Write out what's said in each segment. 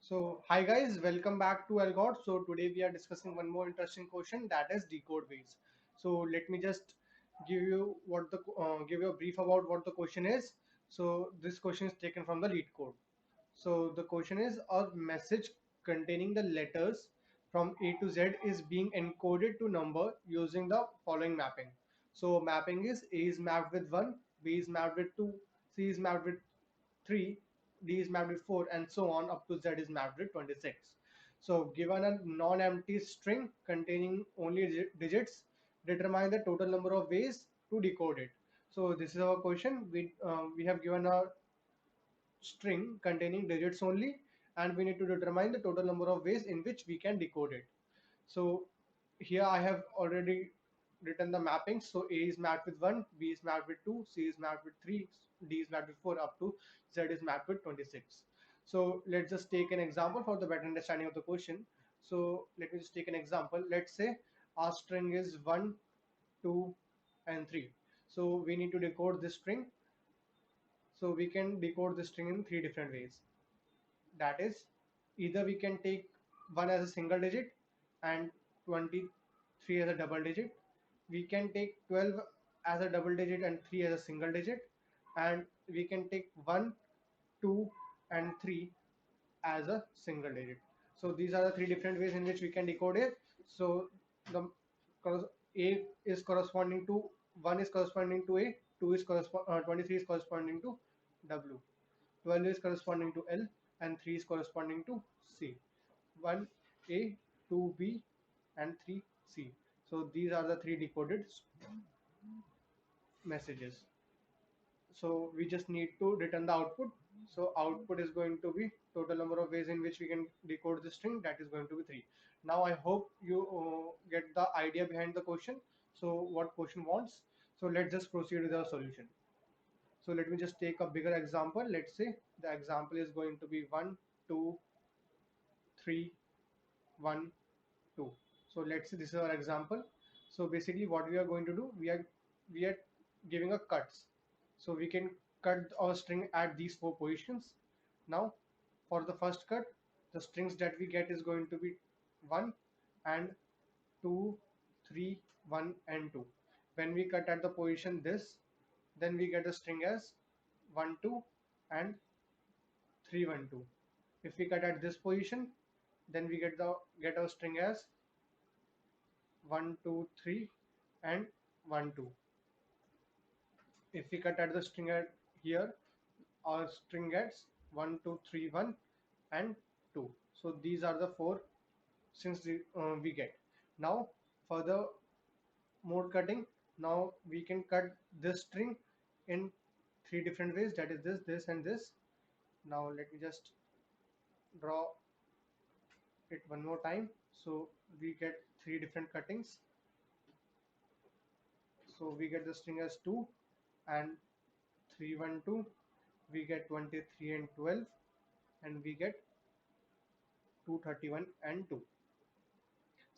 So, hi guys, welcome back to alGOds. So today we are discussing one more interesting question, that is decode ways. So let me just give you a brief about what the question is. So this question is taken from the Leetcode. So the question is, a message containing the letters from A to Z is being encoded to number using the following mapping. So mapping is A is mapped with 1, B is mapped with 2, C is mapped with 3, D is mapped with 4, and so on up to Z is mapped with 26. So given a non-empty string containing only digits, determine the total number of ways to decode it. So this is our question. We have given a string containing digits only, and we need to determine the total number of ways in which we can decode it. So here I have already written the mappings. So A is mapped with 1, B is mapped with 2, C is mapped with 3, D is mapped with 4, up to Z is mapped with 26. So let's just take an example for the better understanding of the question. So let me just take an example. Let's say our string is 1, 2, and 3. So we need to decode this string. So we can decode this string in three different ways. That is, either we can take 1 as a single digit and 23 as a double digit. We can take 12 as a double digit and 3 as a single digit, and we can take 1, 2, and 3 as a single digit. So these are the three different ways in which we can decode it. So the A is corresponding to 1 is corresponding to A, 2 is 23 is corresponding to W, 12 is corresponding to L, and 3 is corresponding to C. 1A, 2B, and 3C. So these are the three decoded messages. So we just need to return the output. So output is going to be total number of ways in which we can decode the string, that is going to be 3. Now I hope you get the idea behind the question. So what question wants. So let's just proceed with the solution. So let me just take a bigger example. Let's say the example is going to be 1, 2, 3, 1, 2. So let's say this is our example. So basically what we are going to do, we are giving a cuts. So we can cut our string at these four positions. Now for the first cut, the strings that we get is going to be 1 and 2, 3, 1 and 2. When we cut at the position this, then we get a string as 1, 2 and 3, 1, 2. If we cut at this position, then we get our string as 1, 2, 3 and 1, 2. If we cut at the string at here, our string gets 1, 2, 3, 1 and 2. So these are the four we get. Now for the mode cutting, now we can cut this string in three different ways, that is this and this. Now let me just draw it one more time. So we get three different cuttings. So we get the string as 2 and 3, 1, 2. We get 23 and 12, and we get 231 and 2.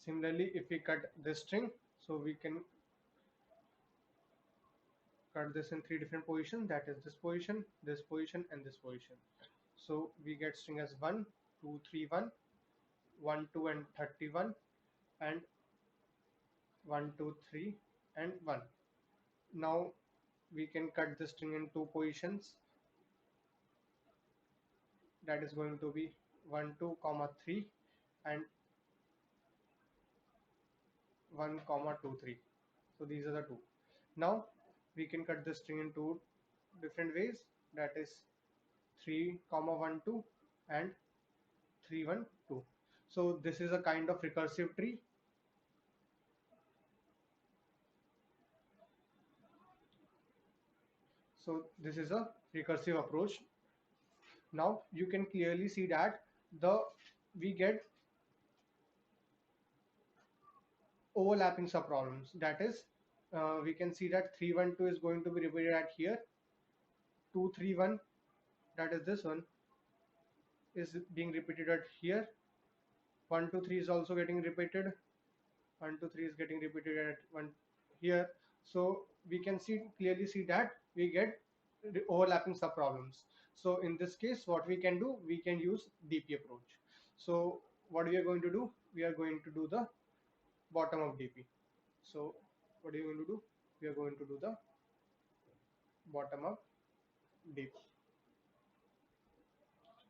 Similarly, if we cut this string, so we can cut this in three different positions, that is this position, this position, and this position. So we get string as 1, 2, 3, 1, 1, 2, and 31, and 1, 2, 3, and 1. Now we can cut this string in two positions, that is going to be 1, 2, comma 3, and 1, comma 2, 3. So these are the two. Now we can cut this string in two different ways, that is 3, comma 1, 2 and 3, 1, 2. So this is a kind of recursive tree. So this is a recursive approach. Now you can clearly see that the we get overlapping subproblems. That is, we can see that 3, 1, 2 is going to be repeated at here. 2, 3, 1, that is this one, is being repeated at here. 1, 2, 3 is also getting repeated. 1, 2, 3 is getting repeated at one here. So we can clearly see that we get the overlapping subproblems. So in this case, what we can do, we can use DP approach. So what we are going to do, we are going to do the bottom of DP. So what are you going to do? We are going to do the bottom up DP.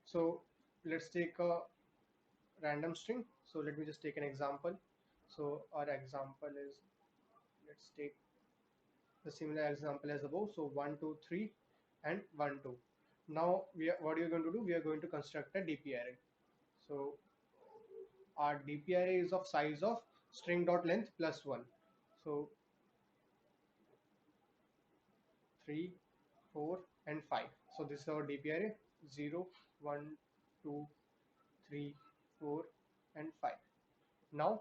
So let's take a random string. So let me just take an example. So our example is, let's take the similar example as above. So 1 2 3 and 1 2. Now what are you going to do? We are going to construct a DP array. So our DP array is of size of string dot length plus 1. So 3 4 and 5. So this is our DP array: 0 1 2 3 4 and 5. Now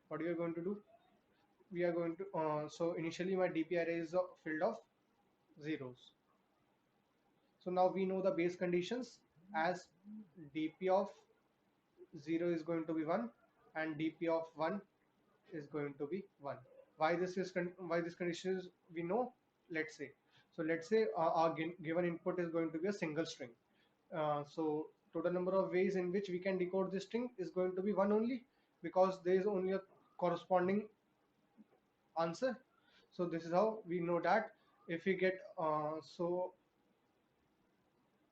what we are going to do, we are going to so initially my DP array is filled of zeros. So now we know the base conditions, as DP of 0 is going to be 1 and DP of 1 is going to be 1. Why this is why this condition is we know? Let's say, so let's say our given input is going to be a single string. So total number of ways in which we can decode this string is going to be 1 only, because there is only a corresponding answer. So this is how we know that if we get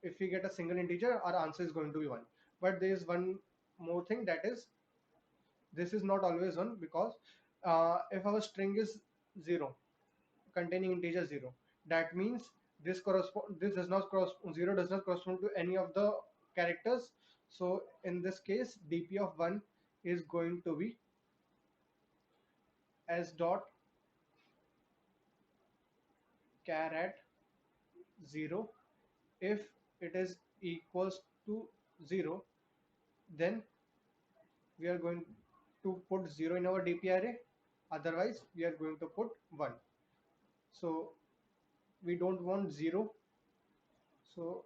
if we get a single integer, our answer is going to be 1. But there is one more thing, that is this is not always 1, because if our string is 0 containing integer 0, that means this does not 0 does not correspond to any of the characters. So in this case, DP of 1 is going to be s dot char at 0. If it is equals to 0, then we are going to put 0 in our DP array, otherwise we are going to put 1. So we don't want 0, so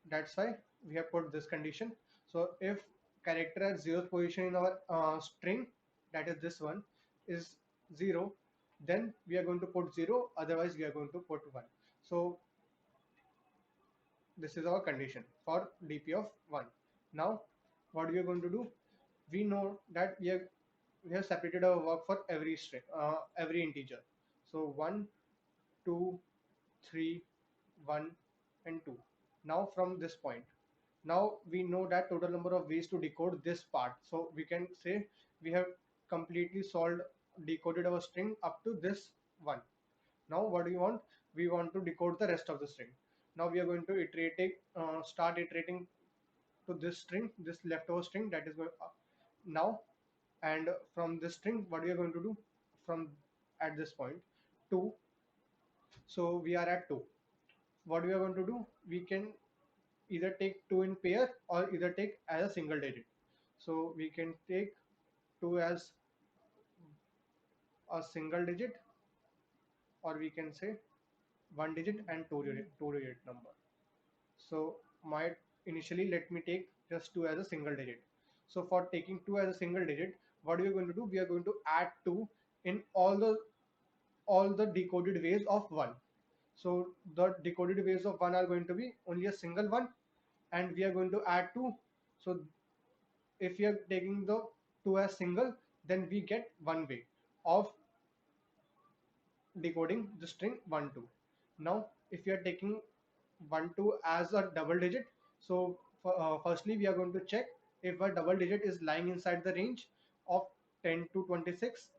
that's why we have put this condition. So if character at 0th position in our string, that is this one, is 0, then we are going to put 0, otherwise we are going to put 1. So this is our condition for DP of 1. Now what we are going to do, we know that we have separated our work for every string, every integer. So 1 2 3 1 and 2. Now from this point, now we know that total number of ways to decode this part. So we can say we have completely decoded our string up to this one. Now what do you want? We want to decode the rest of the string. Now we are going to start iterating to this string, this leftover string that is going now. And from this string, what we are going to do, from at this point 2, so we are at 2. What we are going to do, we can either take 2 in pair or either take as a single digit. So we can take 2 as a single digit, or we can say 1 digit and 2 digit number. So my initially, let me take just 2 as a single digit. So for taking 2 as a single digit, what we are going to do, we are going to add 2 in all the decoded ways of 1. So the decoded ways of 1 are going to be only a single one, and we are going to add 2. So if we are taking the 2 as single, then we get one way of decoding the string 1 2. Now if we are taking 1 2 as a double digit, so firstly we are going to check if a double digit is lying inside the range of 10 to 26.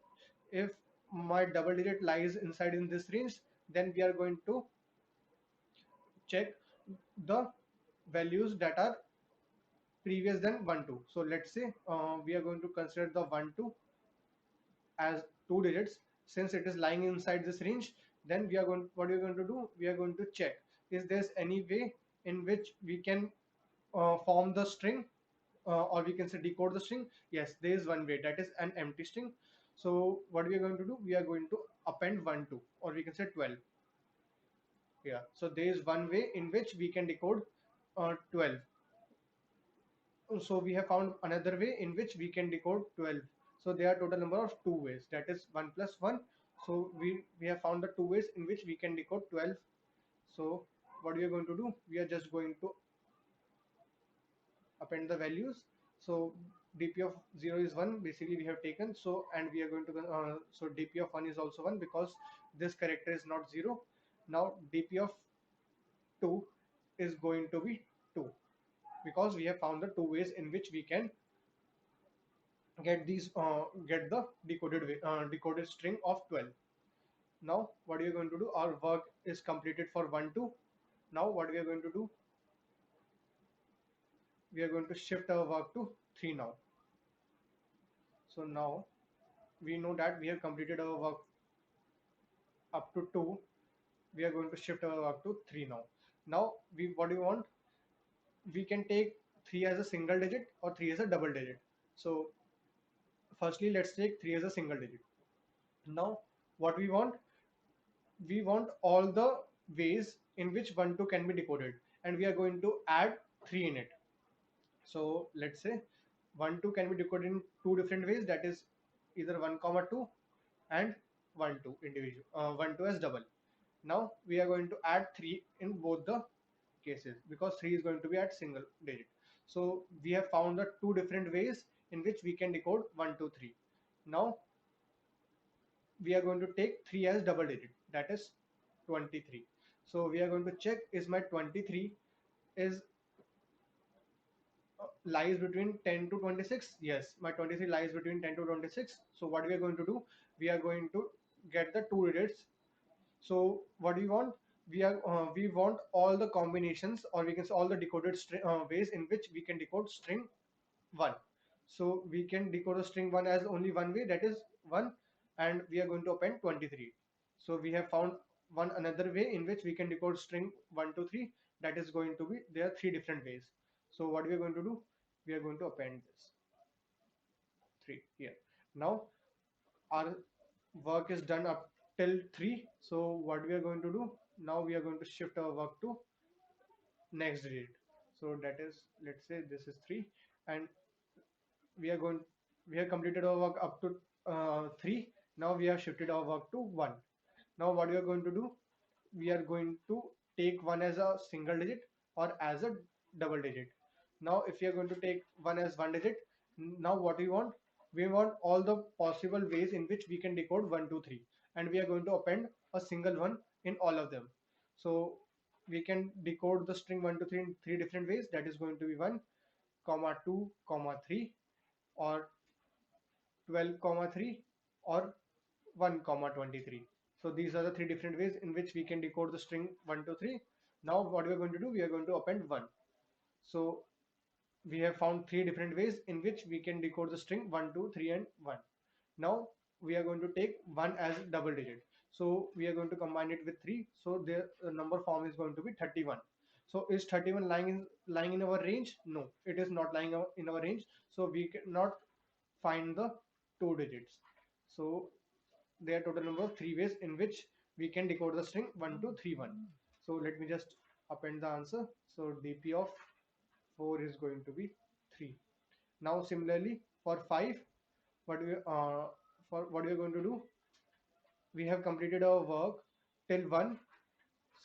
If my double digit lies inside in this range, then we are going to check the values that are previous than 1 2. So let's say we are going to consider the 1 2 as 2 digits. Since it is lying inside this range, then what we are going to do, we are going to check is there any way in which we can form the string, or we can say decode the string. Yes, there is one way, that is an empty string. So what we are going to do, we are going to append 1 2, or we can say 12. Yeah, so there is one way in which we can decode 12. So we have found another way in which we can decode 12. So there are total number of 2 ways, that is 1 plus 1. So we have found the 2 ways in which we can decode 12. So what we are going to do, we are just going to append the values. So dp of 0 is 1, basically we have taken. So and we are going to so dp of 1 is also 1 because this character is not 0. Now dp of 2 is going to be 2 because we have found the two ways in which we can get the decoded string of 12. Now what we are going to do, our work is completed for 1 2. Now what we are going to do, we are going to shift our work to 3 now. So now we know that we have completed our work up to 2. We are going to shift our work to 3 now. Now we what do you want, we can take 3 as a single digit or 3 as a double digit. So firstly let's take 3 as a single digit. Now what we want all the ways in which 1 2 can be decoded, and we are going to add 3 in it. So let's say 1 2 can be decoded in two different ways, that is either 1 comma 2 and 1 2 individual 1 2 as double. Now we are going to add 3 in both the cases because 3 is going to be at single digit. So we have found the two different ways in which we can decode 1 2 3. Now we are going to take 3 as double digit, that is 23. So we are going to check, is my 23 is lies between 10 to 26? Yes, my 23 lies between 10 to 26. So what we are going to do, we are going to get the two digits. So what do you want, we want all the combinations, or we can say all the decoded ways in which we can decode string 1. So we can decode a string 1 as only one way, that is 1, and we are going to append 23. So we have found one another way in which we can decode string 1 to 3, that is going to be, there are three different ways. So what we are going to do, we are going to append this 3 here. Now our work is done up till 3. So what we are going to do, now we are going to shift our work to next digit. So that is, let's say this is 3, and we are going we have completed our work up to 3. Now we have shifted our work to 1. Now what we are going to do, we are going to take 1 as a single digit or as a double digit. Now if we are going to take 1 as one digit, now what we want all the possible ways in which we can decode 1 2 3, and we are going to append a single one in all of them. So we can decode the string 1 to 3 in three different ways, that is going to be 1 comma 2 comma 3, or 12 comma 3, or 1 comma 23. So these are the three different ways in which we can decode the string 1 to 3. Now what we are going to do, we are going to append 1. So we have found three different ways in which we can decode the string 1 2 3 and 1. Now we are going to take 1 as double digit, so we are going to combine it with 3, so the number form is going to be 31. So is 31 lying in our range? No, it is not lying in our range, so we cannot find the two digits. So there are total number of three ways in which we can decode the string 1231. So let me just append the answer. So dp of 4 is going to be 3. Now similarly for 5, what we for what we are going to do, we have completed our work till 1.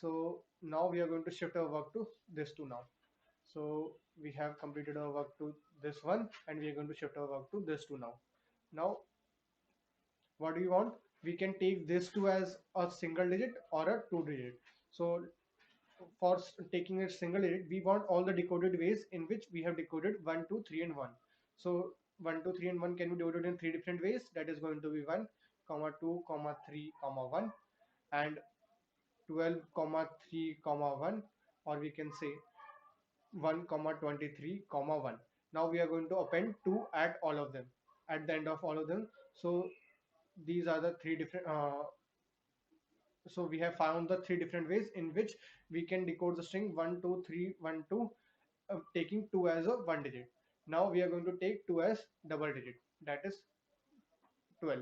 So now we are going to shift our work to this 2 now. So we have completed our work to this 1, and we are going to shift our work to this 2 now. Now what do you want, we can take this 2 as a single digit or a two digit. So for taking a single digit, we want all the decoded ways in which we have decoded 1 2 3 and 1. So 1 2 3 and 1 can be decoded in three different ways, that is going to be 1 comma 2 comma 3 comma 1, and 12 comma 3 comma 1, or we can say 1 comma 23 comma 1. Now we are going to append 2 at all of them, at the end of all of them. So these are the three different so we have found the three different ways in which we can decode the string 1 2 3 1 2, taking 2 as a one digit. Now we are going to take 2 as double digit, that is 12.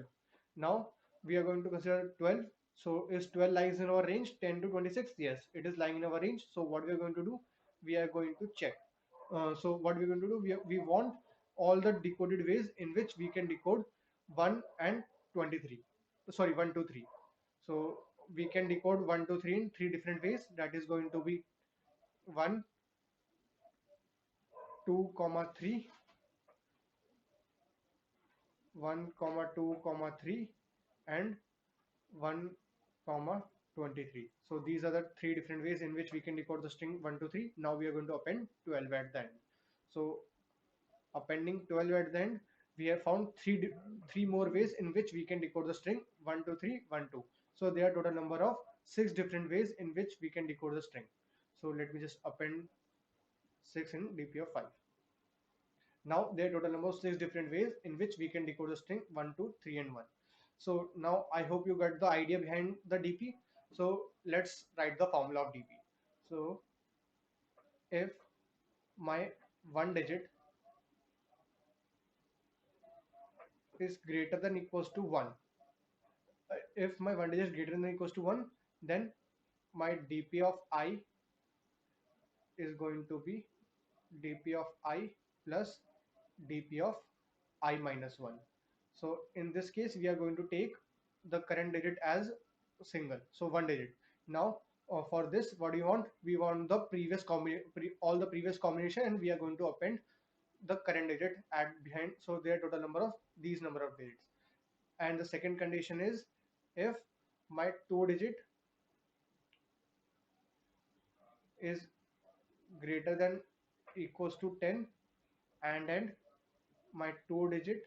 Now we are going to consider 12. So is 12 lies in our range 10 to 26? Yes, it is lying in our range. So what we are going to do, we are going to check. So what we're going to do, we want all the decoded ways in which we can decode 1 and 23. Sorry, 1 2 3. So we can decode 1 to 3 in three different ways. That is going to be 1, 2, comma 3, 1, comma 2, comma 3, and 1, comma 23. So these are the three different ways in which we can decode the string 1 to 3. Now we are going to append 12 at the end. So appending 12 at the end, we have found three more ways in which we can decode the string 1 to 3, 1, 2. So there are total number of 6 different ways in which we can decode the string. So let me just append 6 in DP of 5. Now there are total number of 6 different ways in which we can decode the string 1, 2, 3, and 1. So now I hope you got the idea behind the DP. So let's write the formula of DP. So if my one digit is greater than equals to 1, if my one digit is greater than equals to 1, then my DP of I is going to be DP of I plus DP of I minus 1. So in this case, we are going to take the current digit as single, so one digit. Now for this, what do you want? We want the previous all the previous combination, and we are going to append the current digit at behind. So there are total number of these number of digits. And the second condition is if my two digit is greater than equals to 10, and my two digit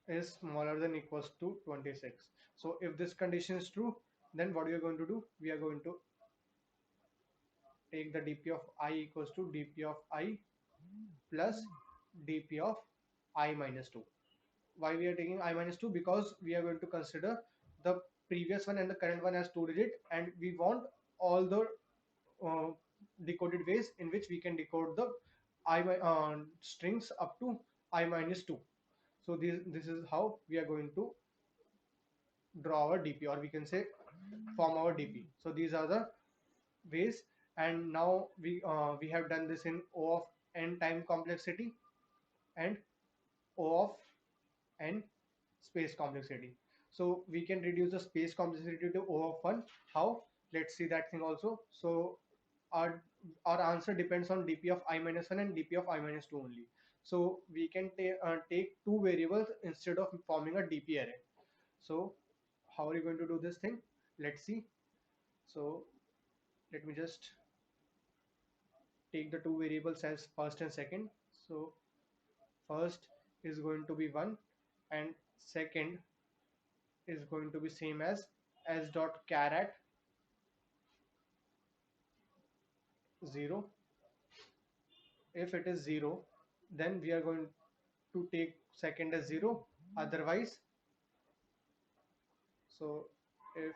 is smaller than equals to 26. So if this condition is true, then what we are going to do? We are going to take the dp of I equals to dp of I plus dp of I minus 2. Why we are taking I minus 2? Because we are going to consider the previous one and the current one as two digit, and we want all the uh, decoded ways in which we can decode the strings up to I minus 2. So this is how we are going to draw our DP, or we can say form our DP. So these are the ways, and now we have done this in O of n time complexity and O of n space complexity. So we can reduce the space complexity to O of 1. How? Let's see that thing also. So our our answer depends on dp of I minus 1 and dp of I minus 2 only. So we can take two variables instead of forming a dp array. So how are you going to do this thing? Let's see. So let me just take the two variables as first and second. So first is going to be 1, and second is going to be same as s dot char at 0. If it is 0, then we are going to take second as 0. Otherwise, so if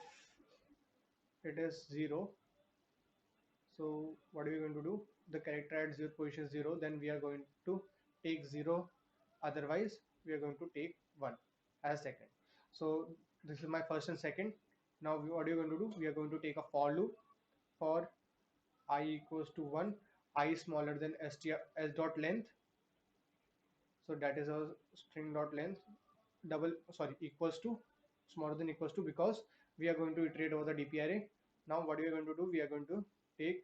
it is 0, so what are we going to do? The character at 0 position 0, then we are going to take 0. Otherwise, we are going to take 1 as second. So this is my first and second. Now what are you going to do? We are going to take a for loop for I equals to 1, I smaller than s dot length. So that is our string dot length equals to smaller than equals to, because we are going to iterate over the dp array. Now what we are going to do? We are going to take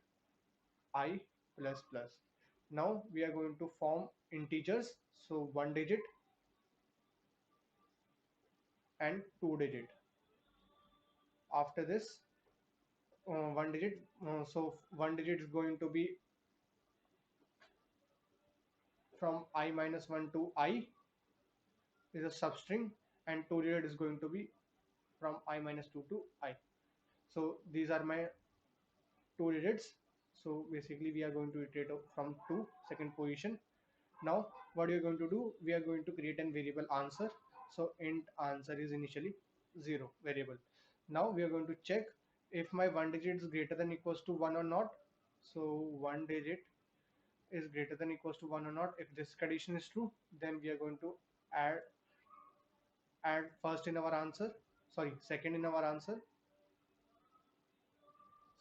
I plus plus. Now we are going to form integers, so one digit and two digit. After this, one digit, so one digit is going to be from I minus 1 to I is a substring, and two digit is going to be from I minus 2 to I. So these are my two digits. So basically we are going to iterate from to second position. Now what we are going to do? We are going to create a variable answer. So int answer is initially 0 variable. Now we are going to check if my one digit is greater than equals to 1 or not. So one digit is greater than equals to 1 or not. If this condition is true, then we are going to add first in our answer, sorry, second in our answer.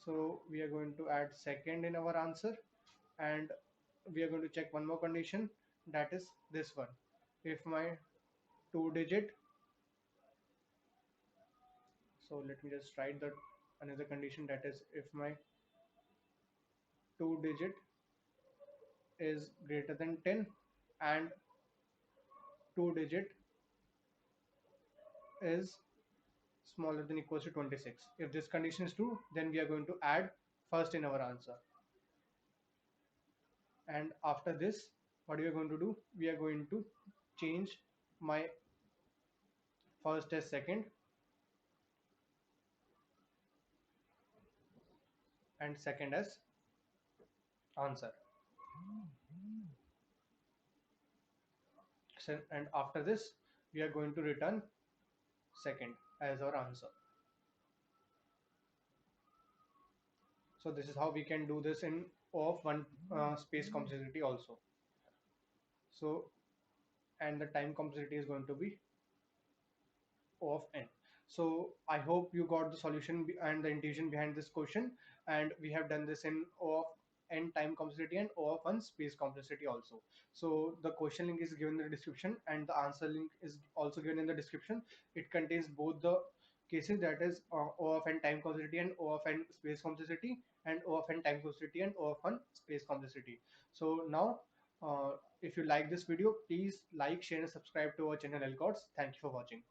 So we are going to add second in our answer, and we are going to check one more condition, that is this one. If my two digit, So let me just write that another condition, that is if my 2 digit is greater than 10 and 2 digit is smaller than equals to 26. If this condition is true, then we are going to add first in our answer. And after this, what we are going to do, we are going to change my first as second and second as answer. So, and after this, we are going to return second as our answer. So this is how we can do this in O of one space complexity also. So, and the time complexity is going to be O of n. So I hope you got the solution and the intuition behind this question. And we have done this in O of n time complexity and O of 1 space complexity also. So the question link is given in the description and the answer link is also given in the description. It contains both the cases, that is O of n time complexity and O of n space complexity, and O of n time complexity and O of 1 space complexity. So now if you like this video, please like, share and subscribe to our channel alGOds. Thank you for watching.